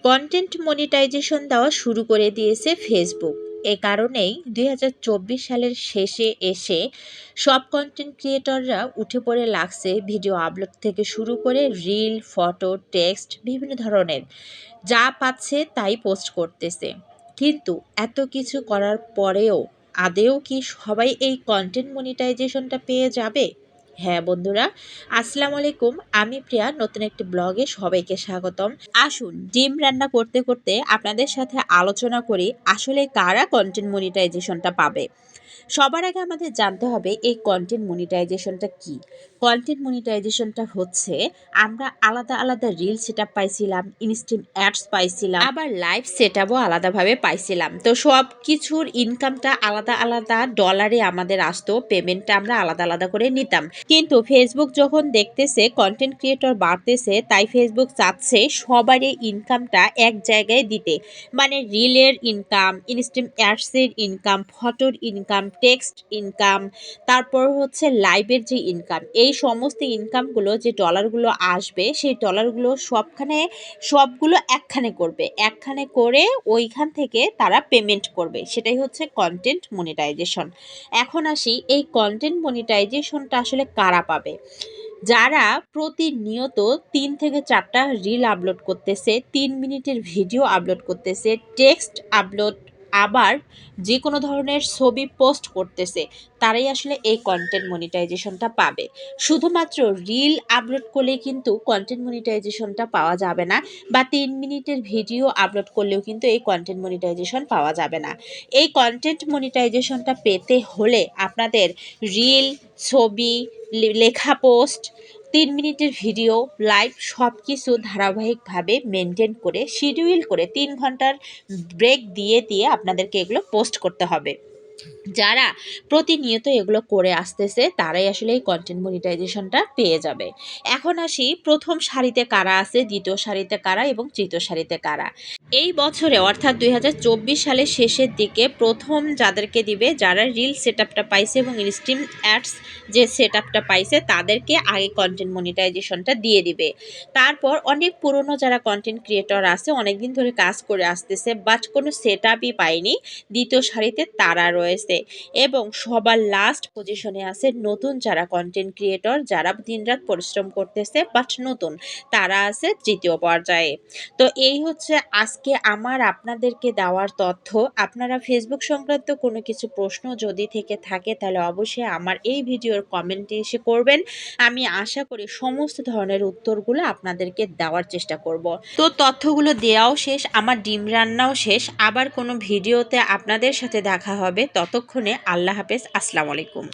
Content monetization দেওয়া শুরু করে দিয়েছে ফেসবুক। এ কারণেই 2024 সালের শেষে এসে সব কন্টেন্ট ক্রিয়েটররা উঠে পড়ে লাগছে ভিডিও আপলোড থেকে শুরু করে রিল, ফটো, টেক্সট বিভিন্ন ধরনের যা পাচ্ছে তাই পোস্ট করতেছে। কিন্তু এত কিছু করার পরেও আদেও কি সবাই এই কন্টেন্ট মনিটাইজেশনটা পেয়ে যাবে? হ্যাঁ বন্ধুরা, আসসালামু আলাইকুম। আমি প্রিয়া, নতুন একটি ব্লগে সবাইকে স্বাগতম। আসুন ডিম রান্না করতে করতে আপনাদের সাথে আলোচনা করি আসলে কারা কন্টেন্ট মনিটাইজেশনটা পাবে। সবার আগে আমাদের জানতে হবে এই কন্টেন্ট মনিটাইজেশনটা কি। কন্টেন্ট মনিটাইজেশনটা হচ্ছে আমরা আলাদা আলাদা রিল সেট আপ পাইছিলাম, ইনস্ট্যান্ট অ্যাডস পাইছিলাম, আবার লাইভ সেট আপও আলাদাভাবে পাইছিলাম। তো সব কিছুর ইনকামটা আলাদা আলাদা ডলারে আমাদের আসতো, পেমেন্টটা আমরা আলাদা আলাদা করে নিতাম। কিন্তু ফেসবুক যখন দেখতেছে কন্টেন্ট ক্রিয়েটর বাড়তেছে, তাই ফেসবুক চাচ্ছে সবারই ইনকামটা এক জায়গায় দিতে। মানে রিলের ইনকাম, ইনস্ট্যান্ট অ্যাডসের ইনকাম, ফটোর ইনকাম, টেক্সট ইনকাম, তারপর হচ্ছে লাইভের যে ইনকাম, এই সমস্ত ইনকামগুলো যে ডলারগুলো আসবে সেই ডলারগুলো সবগুলো একখানে করবে, একখানে করে ওইখান থেকে তারা পেমেন্ট করবে। সেটাই হচ্ছে কন্টেন্ট মনিটাইজেশন। এখন আসি এই কন্টেন্ট মনিটাইজেশনটা আসলে কারা পাবে। যারা প্রতিনিয়ত ৩ থেকে ৪টা রিল আপলোড করতেছে, ৩ মিনিটের ভিডিও আপলোড করতেছে, টেক্সট আপলোড, আবার যে কোনো ধরনের ছবি পোস্ট করতেছে, তারাই আসলে এই কন্টেন্ট মনিটাইজেশনটা পাবে। শুধুমাত্র রিল আপলোড করলেই কিন্তু কন্টেন্ট মনিটাইজেশনটা পাওয়া যাবে না, বা ৩ মিনিটের ভিডিও আপলোড করলেও কিন্তু এই কন্টেন্ট মনিটাইজেশন পাওয়া যাবে না। এই কন্টেন্ট মনিটাইজেশনটা পেতে হলে আপনাদের রিল, ছবি, লেখা পোস্ট, ৩ মিনিটের ভিডিও, লাইভ সব কিছু ধারাবাহিকভাবে মেনটেন করে, শিডিউল করে ৩ ঘন্টার ব্রেক দিয়ে দিয়ে আপনাদেরকে এগুলো পোস্ট করতে হবে। যারা প্রতিনিয়ত এগুলো করে আসতেছে তারাই আসলে এই কন্টেন্ট মনিটাইজেশনটা পেয়ে যাবে। এখন আসি প্রথম সারিতে কারা আছে, দ্বিতীয় সারিতে কারা এবং তৃতীয় সারিতে কারা। এই বছরে অর্থাৎ 2024 সালের শেষের দিকে প্রথম যাদেরকে দিবে, যারা রিল সেট আপটা পাইছে এবং ইনস্ট্যান্ট অ্যাডস যে সেট আপটা পাইছে তাদেরকে আগে কন্টেন্ট মনিটাইজেশনটা দিয়ে দিবে। তারপর অনেক পুরনো যারা কন্টেন্ট ক্রিয়েটর আছে, অনেকদিন ধরে কাজ করে আসতেছে বাট কোনো সেট আপই পায়নি, দ্বিতীয় সারিতে তারা রয়েছে। এবং সবার লাস্ট পজিশনে আছে নতুন যারা কন্টেন্ট ক্রিয়েটর, যারা দিনরাত পরিশ্রম করতেছে বাট নতুন, তারা আছে তৃতীয় পর্যায়ে। তো এই হচ্ছে আজকে আমার আপনাদেরকে দেওয়ার তথ্য। আপনারা ফেসবুক সংক্রান্ত কোনো কিছু প্রশ্ন যদি থেকে থাকে তাহলে অবশ্যই আমার এই ভিডিওর কমেন্টে এসে করবেন। আমি আশা করি সমস্ত ধরনের উত্তরগুলো আপনাদেরকে দেওয়ার চেষ্টা করব। তো তথ্যগুলো দেওয়াও শেষ, আমার ডিম রান্নাও শেষ। আবার কোনো ভিডিওতে আপনাদের সাথে দেখা হবে। ততক্ষণে আল্লাহ হাফেজ, আসসালামু আলাইকুম।